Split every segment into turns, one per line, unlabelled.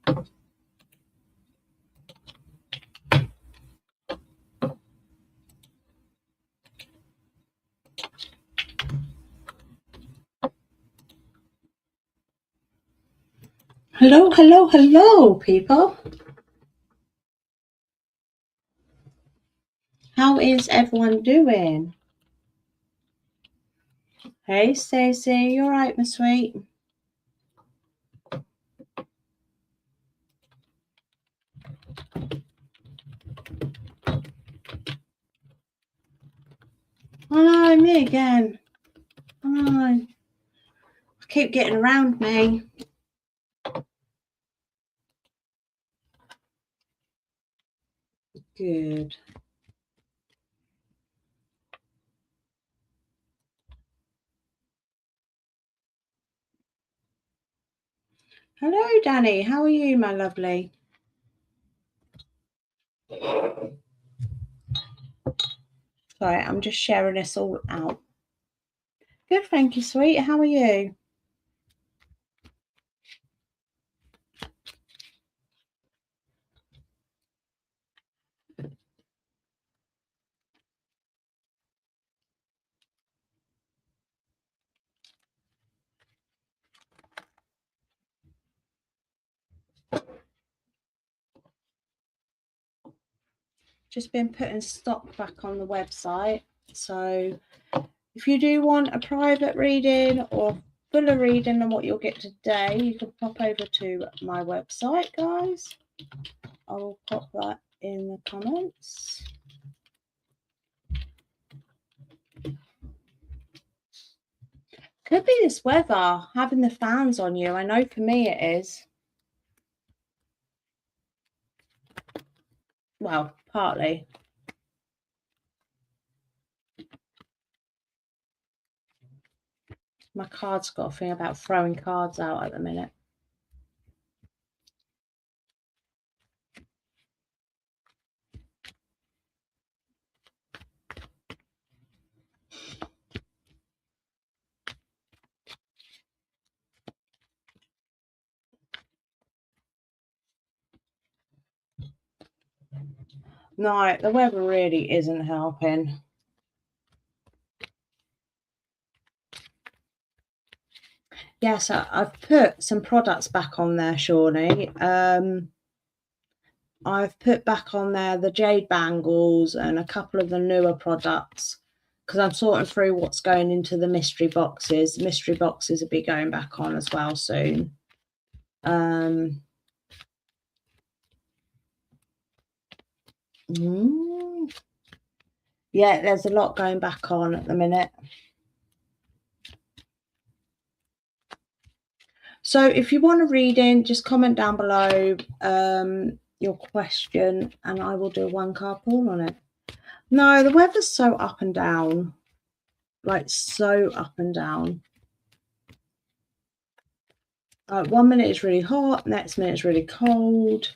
Hello, hello, hello, people. How is everyone doing? Hey, Stacey, you all right, my sweet? Oh no, me again. Oh no. I keep getting around me. Good. Hello, Danny. How are you, my lovely? Sorry, I'm just sharing this all out. Good, thank you, sweet. How are you? Just been putting stock back on the website. So if you do want a private reading or fuller reading than what you'll get today, you can pop over to my website, guys. I will pop that in the comments. Could be this weather, having the fans on you. I know for me it is. Well, partly. My card's got a thing about throwing cards out at the minute. No, the weather really isn't helping. Yes, I've put some products back on there, Shawnee. I've put back on there the jade bangles and a couple of the newer products because I'm sorting through what's going into the mystery boxes. The mystery boxes will be going back on as well soon. Yeah, there's a lot going back on at the minute. So if you want a reading, just comment down below your question and I will do a one card pull on it. No, the weather's so up and down. Like so up and down. 1 minute it's really hot, next minute it's really cold.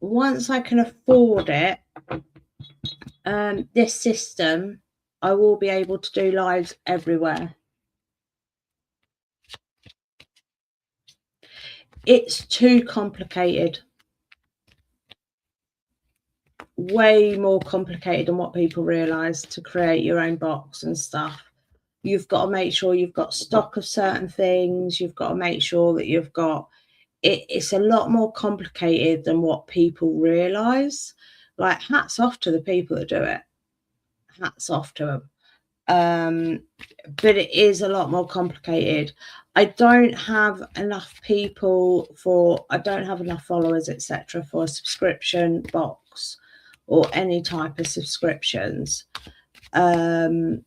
Once I can afford it, this system, I will be able to do lives everywhere. It's too complicated. Way more complicated than what people realize to create your own box and stuff. You've got to make sure you've got stock of certain things. You've got to make sure that you've got it's a lot more complicated than what people realize. Like, hats off to the people that do it. Hats off to them. But it is a lot more complicated. I don't have enough people I don't have enough followers, etc., for a subscription box or any type of subscriptions. So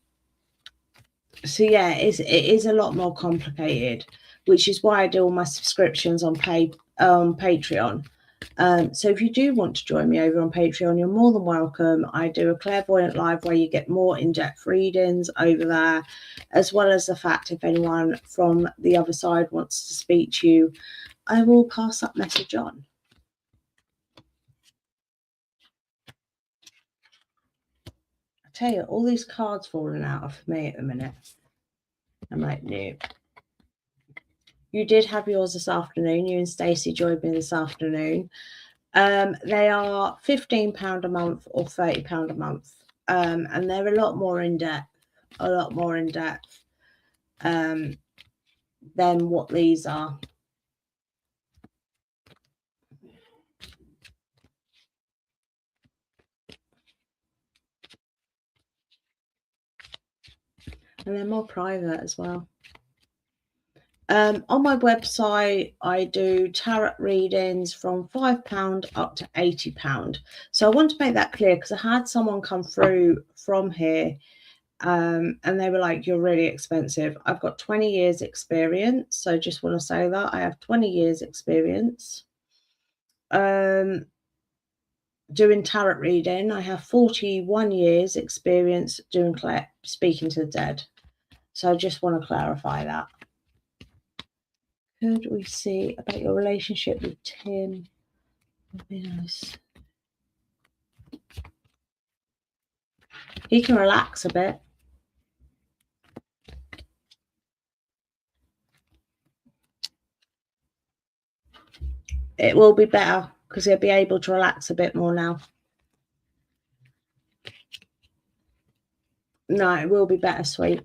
yeah, it is a lot more complicated, which is why I do all my subscriptions on Patreon. So if you do want to join me over on Patreon, you're more than welcome. I do a Clairvoyant live where you get more in-depth readings over there, as well as the fact if anyone from the other side wants to speak to you, I will pass that message on. I tell you, all these cards falling out of me at the minute. I'm like, nope. You did have yours this afternoon. You and Stacey joined me this afternoon. They are £15 a month or £30 a month. And they're a lot more in depth, than what these are. And they're more private as well. On my website, I do tarot readings from £5 up to £80. So I want to make that clear because I had someone come through from here and they were like, you're really expensive. I've got 20 years experience. So just want to say that I have 20 years experience. Doing tarot reading. I have 41 years experience doing speaking to the dead. So I just want to clarify that. Could we see about your relationship with Tim? Would be nice. He can relax a bit. It will be better because he'll be able to relax a bit more now. No, it will be better, sweet.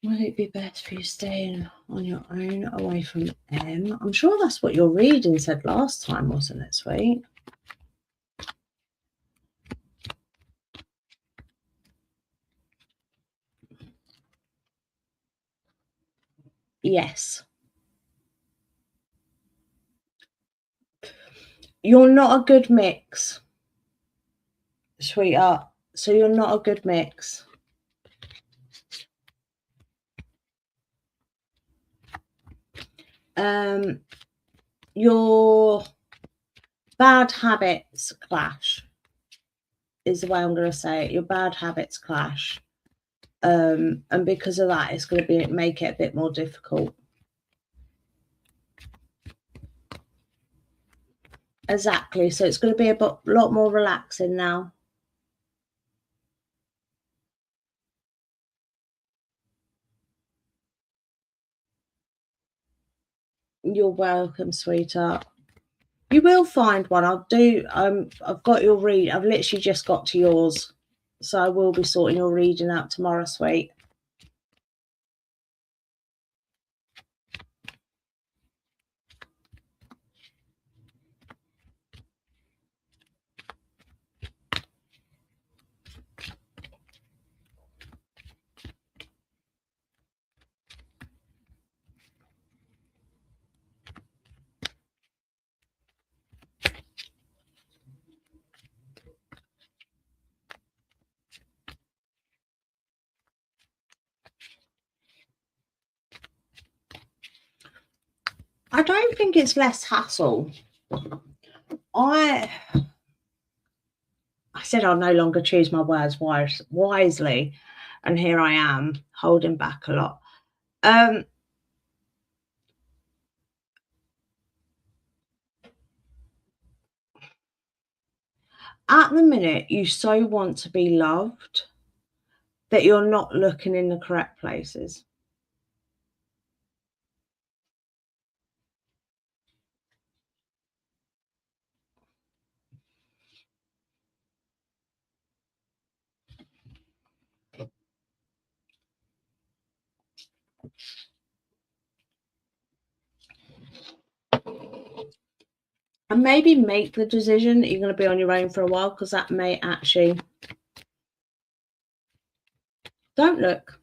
Would it be best for you staying on your own away from M? I'm sure that's what your reading said last time, wasn't it, sweet? Yes. You're not a good mix, sweetheart. So you're not a good mix. Your bad habits clash is the way I'm going to say it. Your bad habits clash. And because of that, it's going to make it a bit more difficult. Exactly. So it's going to be a lot more relaxing now. You're welcome, sweetheart. You will find one. I've got your read. I've literally just got to yours. So I will be sorting your reading out tomorrow, sweet. I don't think it's less hassle. I said I'll no longer choose my words wisely, and here I am holding back a lot. At the minute, you so want to be loved that you're not looking in the correct places. And maybe make the decision that you're going to be on your own for a while, because that may actually... Don't look.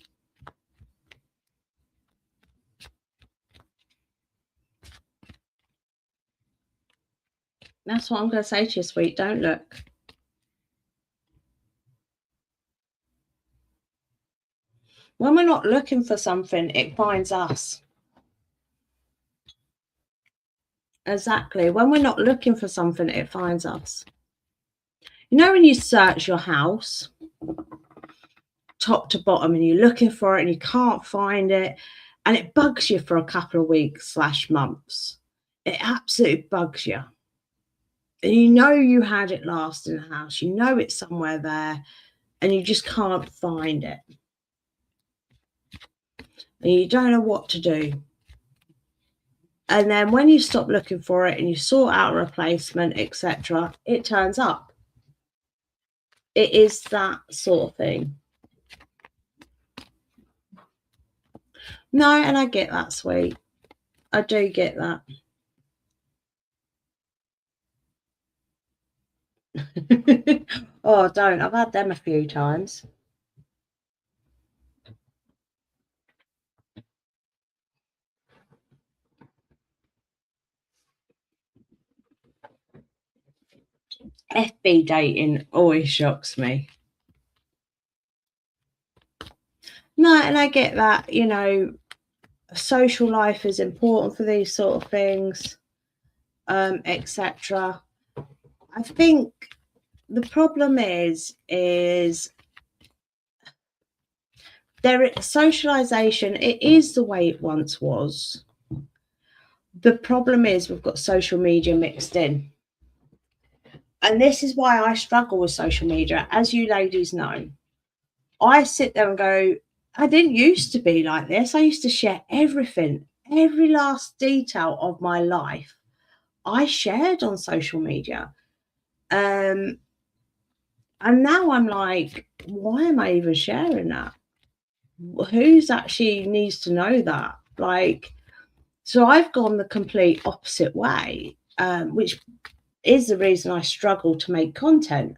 That's what I'm going to say to you, sweet. Don't look. When we're not looking for something, it finds us. Exactly. When we're not looking for something, it finds us. You know, when you search your house top to bottom and you're looking for it and you can't find it and it bugs you for a couple of weeks / months. It absolutely bugs you. And you know you had it last in the house. You know it's somewhere there and you just can't find it. And you don't know what to do. And then when you stop looking for it and you sort out a replacement, etc., it turns up. It is that sort of thing. No, and I get that, sweet. I do get that. Oh, don't. I've had them a few times. FB dating always shocks me. No, and I get that, you know, social life is important for these sort of things, etc. I think the problem is there socialization. It is the way it once was. The problem is we've got social media mixed in. And this is why I struggle with social media. As you ladies know, I sit there and go, I didn't used to be like this. I used to share everything, every last detail of my life I shared on social media. And now I'm like, why am I even sharing that? Who's actually needs to know that? Like, so I've gone the complete opposite way, which is the reason I struggle to make content,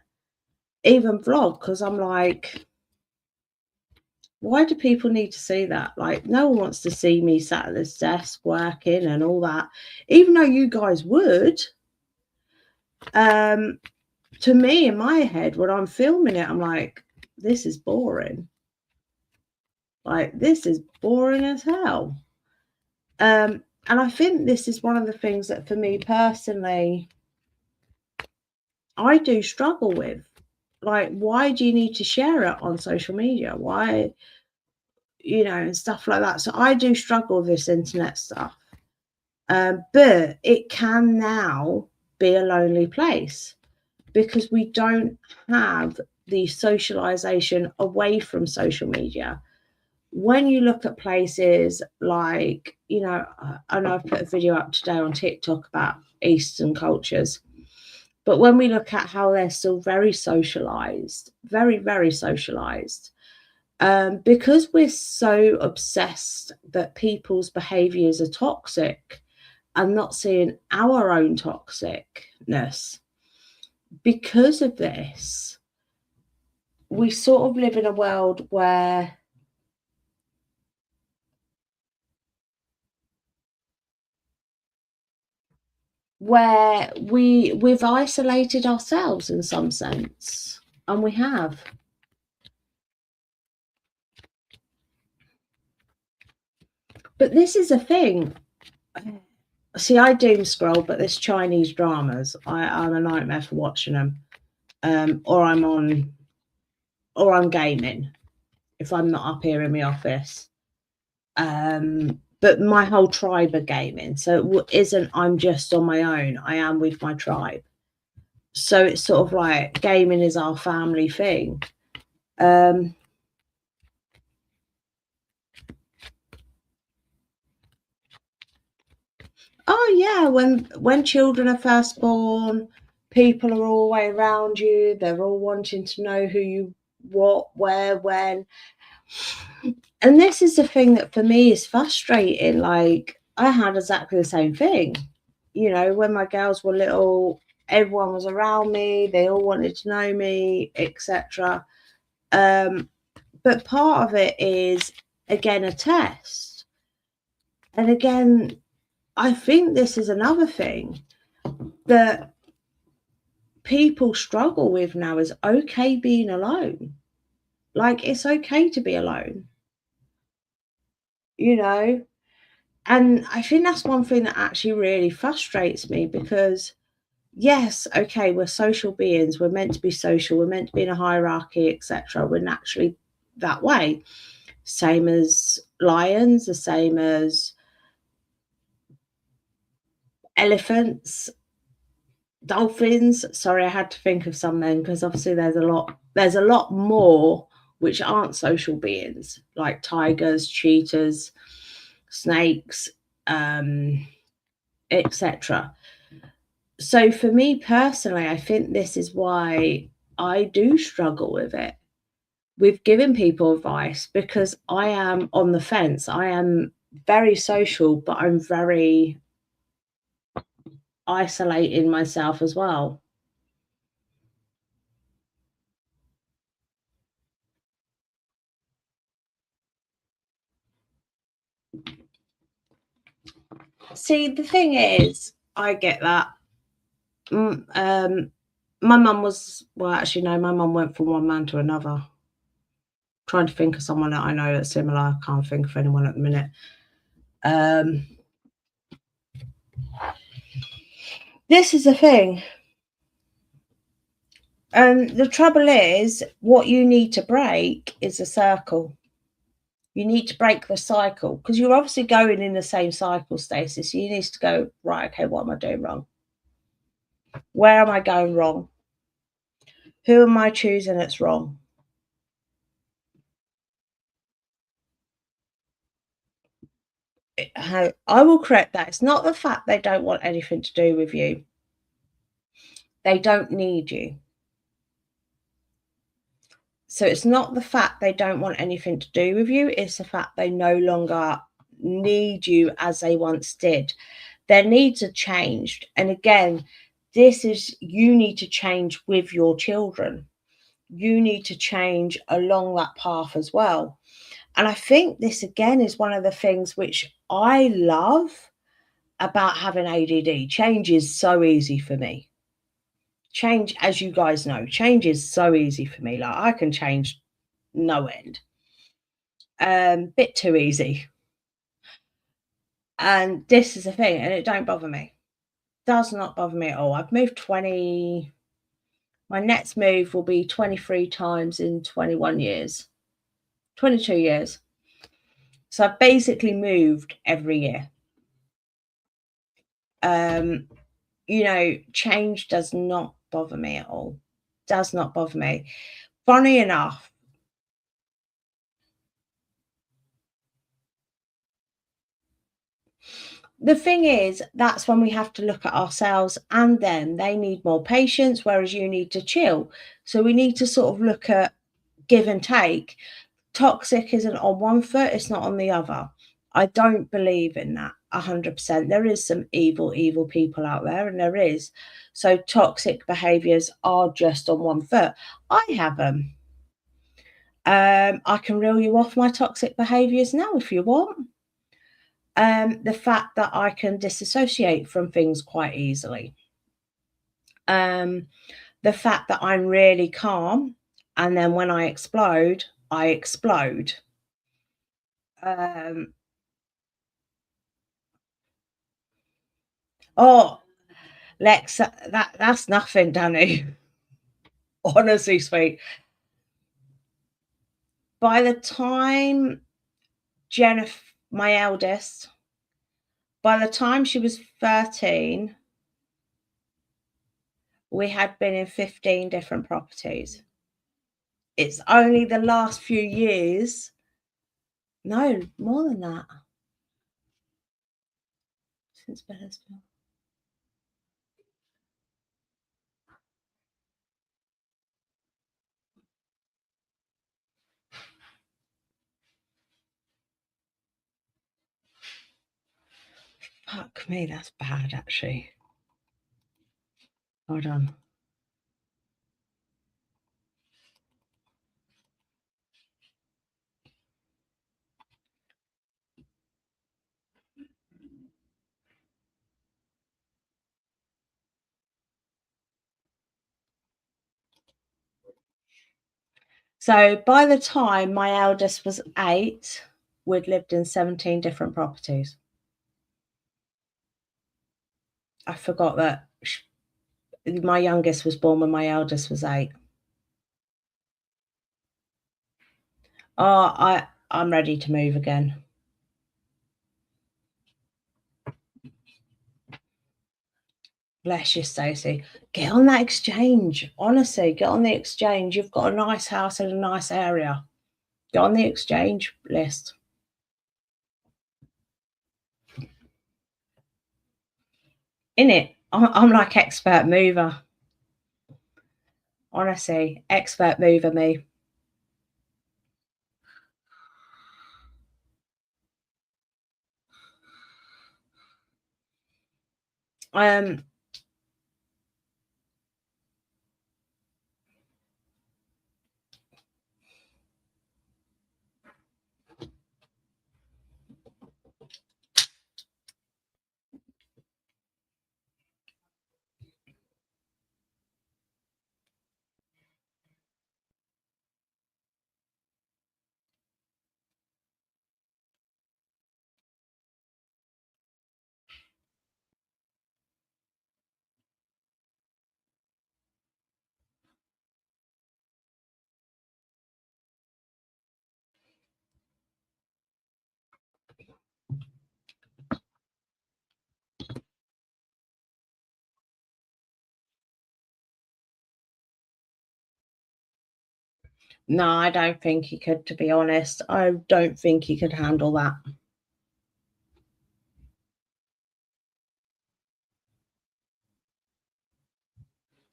even vlog, because I'm like, why do people need to see that? Like, no one wants to see me sat at this desk working and all that, even though you guys would. To me, in my head, when I'm filming it, I'm like, this is boring. Like, this is boring as hell. And I think this is one of the things that, for me personally, I do struggle with. Like, why do you need to share it on social media? Why, you know, and stuff like that. So I do struggle with this internet stuff. But it can now be a lonely place because we don't have the socialization away from social media. When you look at places like, you know, I know I've put a video up today on TikTok about Eastern cultures, but when we look at how they're still very socialized, very, very socialized, because we're so obsessed that people's behaviors are toxic and not seeing our own toxicness, because of this, we sort of live in a world where we've isolated ourselves in some sense, and we have. But this is a thing. See, I doom scroll, but there's Chinese dramas. I'm a nightmare for watching them. Or I'm gaming if I'm not up here in my office. But my whole tribe are gaming, so it isn't I'm just on my own. I am with my tribe. So it's sort of like gaming is our family thing. Oh yeah, when children are first born, people are all the way around you. They're all wanting to know who you, what, where, when. And this is the thing that for me is frustrating. Like, I had exactly the same thing. You know, when my girls were little, everyone was around me. They all wanted to know me, etc. But part of it is, again, a test. And again, I think this is another thing that people struggle with now is okay being alone. Like, it's okay to be alone. You know, And I think that's one thing that actually really frustrates me because, yes, okay, we're social beings. We're meant to be social. We're meant to be in a hierarchy, etc. We're naturally that way. Same as lions, the same as elephants, dolphins. Sorry, I had to think of some then because obviously there's a lot more which aren't social beings, like tigers, cheetahs, snakes, etc. So for me personally, I think this is why I do struggle with it, with giving people advice, because I am on the fence. I am very social, but I'm very isolating myself as well. See, the thing is, I get that. My mum was, well, actually, no, my mum went from one man to another. Trying to think of someone that I know that's similar. I can't think of anyone at the minute. Um, this is the thing. And the trouble is, what you need to break is a circle. You need to break the cycle because you're obviously going in the same cycle, Stacey. So you need to go, right, okay, what am I doing wrong? Where am I going wrong? Who am I choosing that's wrong? I will correct that. It's not the fact they don't want anything to do with you. They don't need you. So it's not the fact they don't want anything to do with you, it's the fact they no longer need you as they once did. Their needs are changed. And again, this is, you need to change with your children. You need to change along that path as well. And I think this again is one of the things which I love about having ADD. Change is so easy for me. Change, as you guys know, change is so easy for me. Like I can change no end. Bit too easy. And this is the thing, and it don't bother me. Does not bother me at all. I've moved 20, my next move will be 23 times in 21 years, 22 years. So I've basically moved every year. Um, change does not bother me at all. Does not bother me. Funny enough, the thing is, that's when we have to look at ourselves and them. They need more patience, whereas you need to chill. So we need to sort of look at give and take. Toxic isn't on one foot, it's not on the other. I don't believe in that 100%. There is some evil people out there, and there is. So toxic behaviors are just on one foot. I have them. I can reel you off my toxic behaviors now if you want. The fact that I can disassociate from things quite easily. Um, the fact that I'm really calm, and then when I explode, I explode. Um, oh, Lex, that's nothing, Danny. Honestly, sweet. By the time Jennifer, my eldest, by the time she was 13, we had been in 15 different properties. It's only the last few years, no, more than that, since Bella's been. Fuck me, that's bad actually. Hold on. So by the time my eldest was 8, we'd lived in 17 different properties. I forgot that my youngest was born when my eldest was 8. Oh, I'm ready to move again. Bless you, Stacey. Get on that exchange. Honestly, get on the exchange. You've got a nice house in a nice area. Get on the exchange list. In it, I'm like expert mover. Honestly, expert mover me. No, I don't think he could, to be honest. I don't think he could handle that.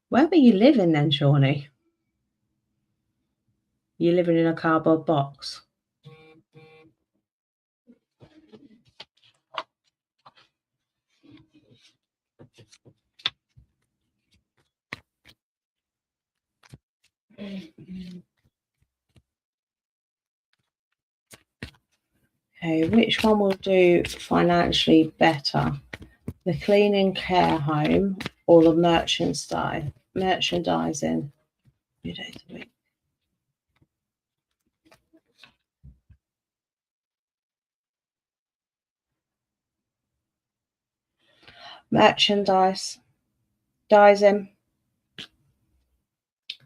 Where were you living then, Shawnee? You're living in a cardboard box. Okay, which one will do financially better? The cleaning care home or the merchandising? Merchandising.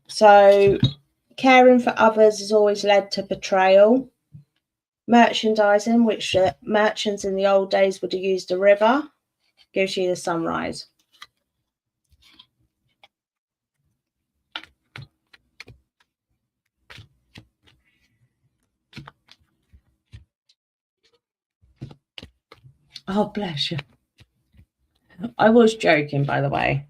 So caring for others is always led to betrayal. Merchandising, which merchants in the old days would have used a river, gives you the sunrise. Oh, bless you. I was joking, by the way.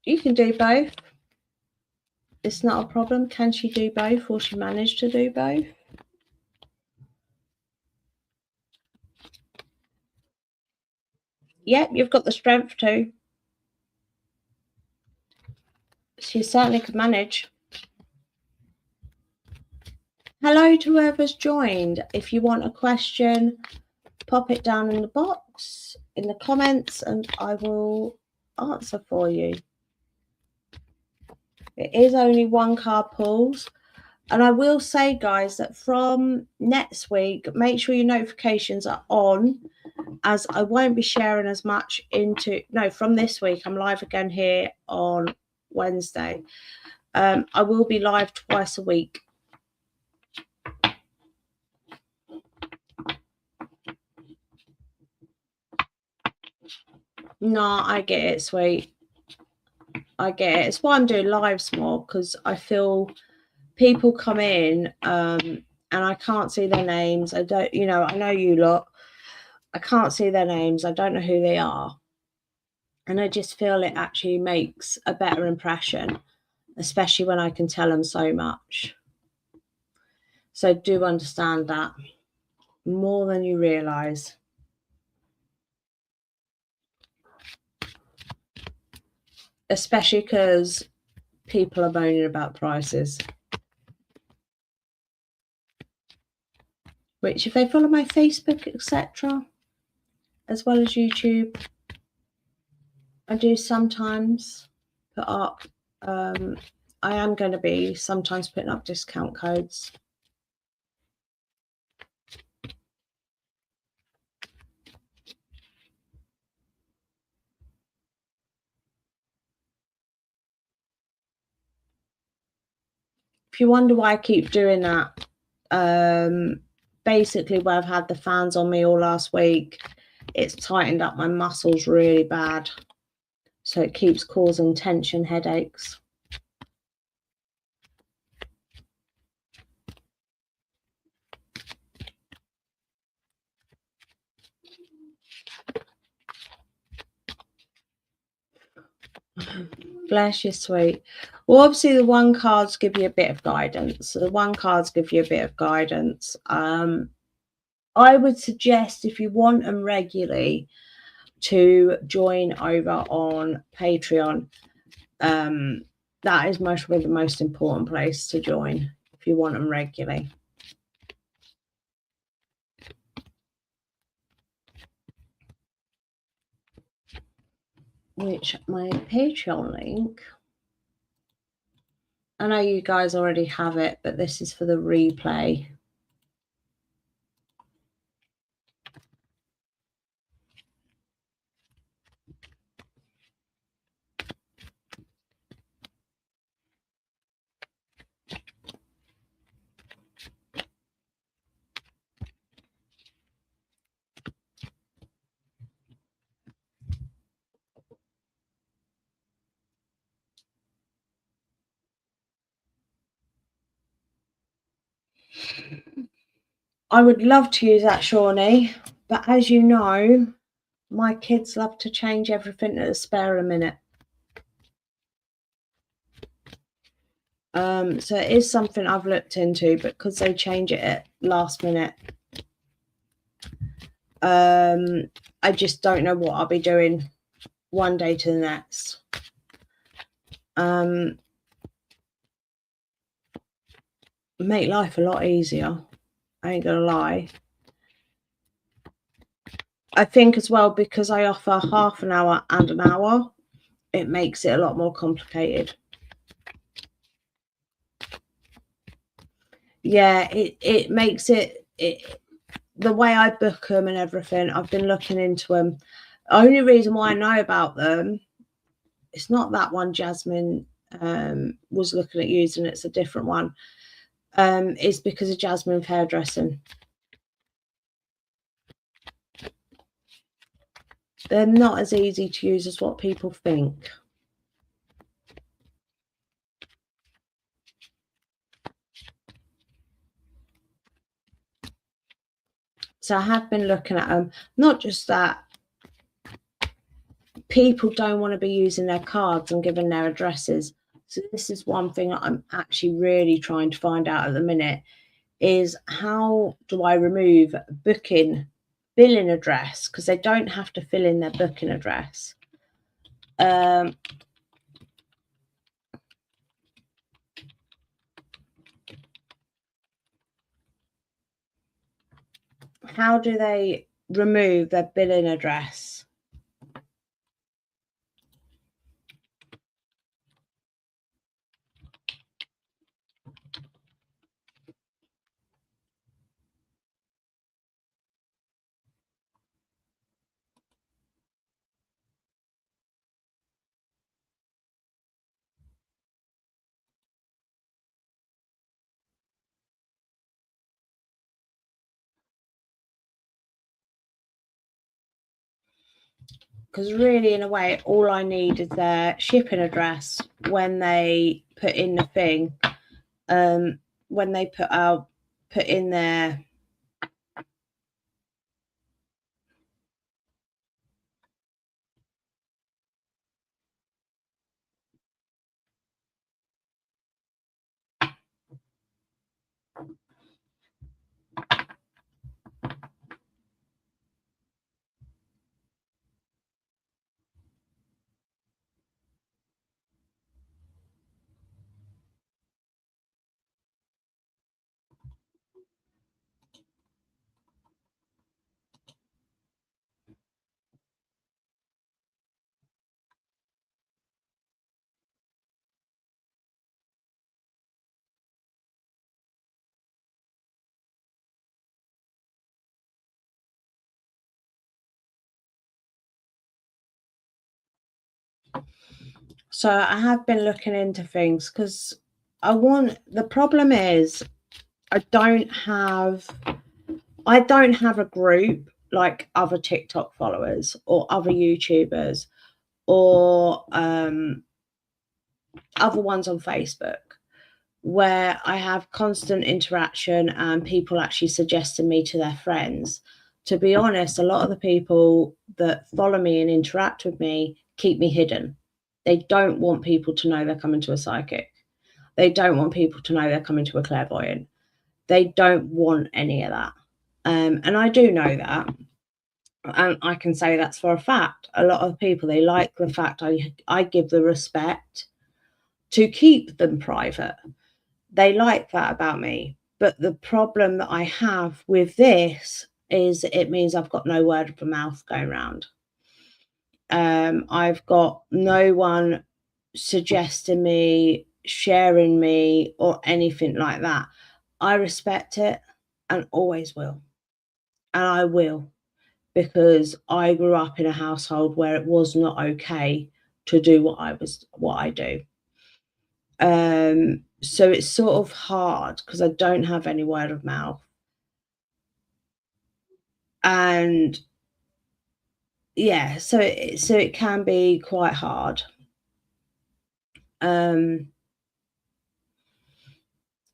You can do both. It's not a problem. Can she do both? Will she manage to do both? Yep, you've got the strength to. She certainly could manage. Hello to whoever's joined. If you want a question, pop it down in the box, in the comments, and I will answer for you. It is only 1 card pulls. And I will say, guys, that from next week, make sure your notifications are on, as I won't be sharing as much from this week. I'm live again here on Wednesday. I will be live twice a week. No, I get it, sweet. I get it. It's why I'm doing lives more, because I feel people come in and I can't see their names. I don't, I know you lot. I can't see their names. I don't know who they are. And I just feel it actually makes a better impression, especially when I can tell them so much. So do understand that more than you realise. Especially because people are moaning about prices. Which, if they follow my Facebook, etc., as well as YouTube, I do sometimes put up, I am going to be sometimes putting up discount codes. If you wonder why I keep doing that, basically where I've had the fans on me all last week, it's tightened up my muscles really bad. So it keeps causing tension headaches. Bless you, sweet. Well, obviously the one cards give you a bit of guidance. So the one cards give you a bit of guidance. I would suggest, if you want them regularly, to join over on Patreon. That is mostly the most important place to join if you want them regularly. Which my Patreon link, I know you guys already have it, but this is for the replay. I would love to use that, Shawnee, but as you know, my kids love to change everything at the spare a minute. So it is something I've looked into, but because they change it at last minute, I just don't know what I'll be doing one day to the next. Make life a lot easier. I ain't gonna lie. I think as well, because I offer half an hour and an hour, it makes it a lot more complicated. Yeah, it makes it the way I book them and everything. I've been looking into them. The only reason why I know about them, it's not that one Jasmine was looking at using, it's a different one, is because of Jasmine hairdressing. They're not as easy to use as what people think. So I have been looking at them. Not just that, people don't want to be using their cards and giving their addresses. So this is one thing that I'm actually really trying to find out at the minute, is how do I remove billing address, because they don't have to fill in their booking address. How do they remove their billing address? Because really, in a way, all I need is their shipping address when they put in the thing. When they put in their So I have been looking into things because the problem is I don't have a group like other TikTok followers or other YouTubers or other ones on Facebook where I have constant interaction and people actually suggesting me to their friends. To be honest, a lot of the people that follow me and interact with me keep me hidden. They don't want people to know they're coming to a psychic. They don't want people to know they're coming to a clairvoyant. They don't want any of that. And I do know that. And I can say that's for a fact. A lot of people, they like the fact I give the respect to keep them private. They like that about me. But the problem that I have with this is it means I've got no word of mouth going around. I've got no one suggesting me, sharing me, or anything like that. I respect it and always will. And I will, because I grew up in a household where it was not okay to do what I do. So it's sort of hard because I don't have any word of mouth. And yeah, so it can be quite hard. And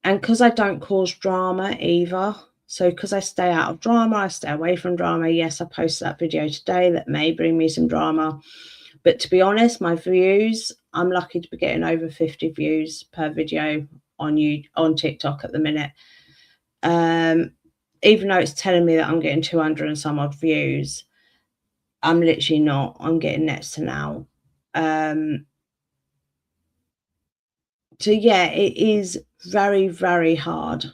because I don't cause drama either, so because I stay out of drama, I stay away from drama. Yes, I posted that video today that may bring me some drama. But to be honest, my views, I'm lucky to be getting over 50 views per video on TikTok at the minute. Even though it's telling me that I'm getting 200 and some odd views, I'm literally not. I'm getting next to now. So yeah, it is very, very hard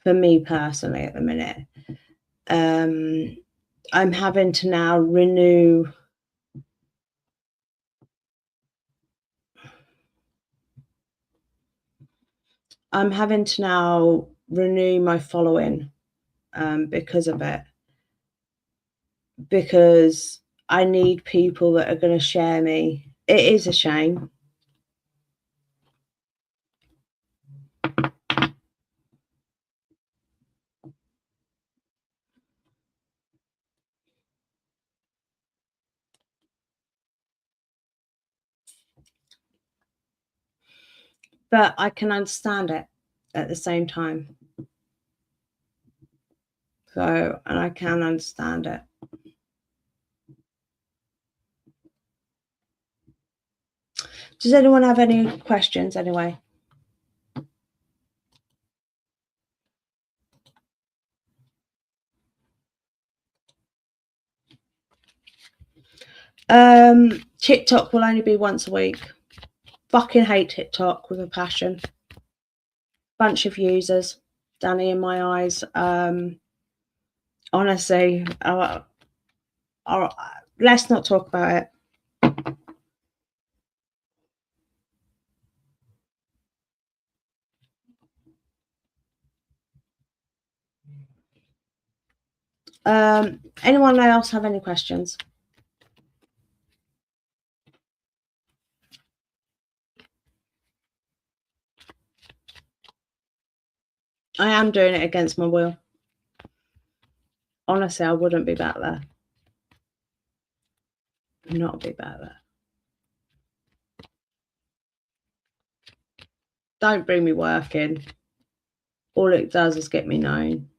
for me personally at the minute. I'm having to now renew. I'm having to now renew my following because of it. Because I need people that are going to share me. It is a shame. But I can understand it at the same time. So, and I can understand it. Does anyone have any questions anyway? TikTok will only be once a week. Fucking hate TikTok with a passion. Bunch of users, Danny, in my eyes. Honestly, let's not talk about it. Anyone else have any questions? I am doing it against my will. Honestly, I wouldn't be back there. Not be back there. Don't bring me work in. All it does is get me known.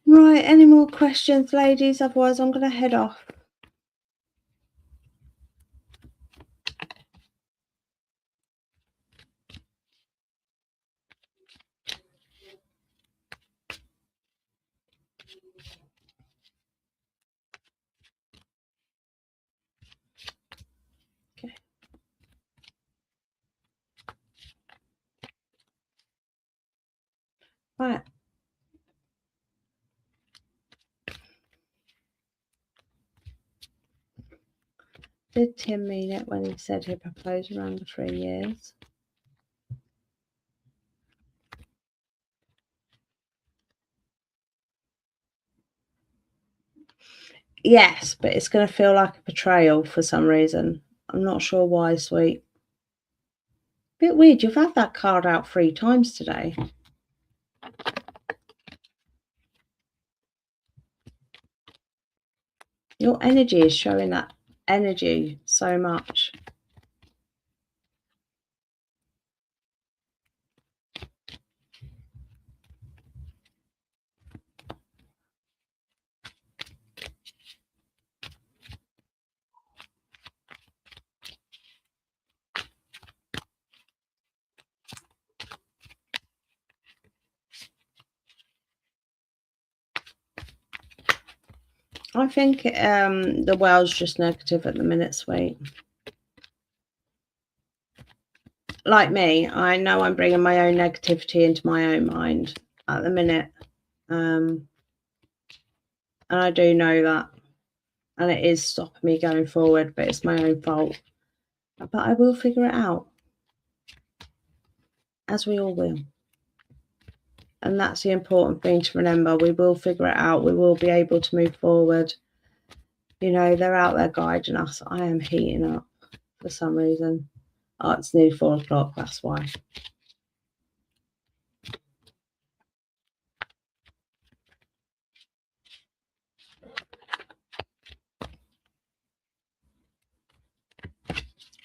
Right, any more questions, ladies? Otherwise, I'm going to head off. Did Tim mean it when he said he'd propose around the 3 years? Yes, but it's going to feel like a betrayal for some reason. I'm not sure why, sweet. Bit weird, you've had that card out 3 times today. Your energy is showing that energy so much. I think the world's just negative at the minute, sweet. Like me, I know I'm bringing my own negativity into my own mind at the minute. And I do know that. And it is stopping me going forward, but it's my own fault. But I will figure it out. As we all will. And that's the important thing to remember. We will figure it out. We will be able to move forward. You know, they're out there guiding us. I am heating up for some reason. Oh, it's nearly 4 o'clock. That's why.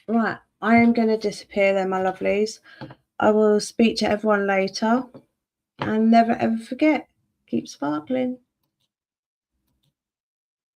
Right. I am going to disappear then, my lovelies. I will speak to everyone later. And never ever forget, keep sparkling.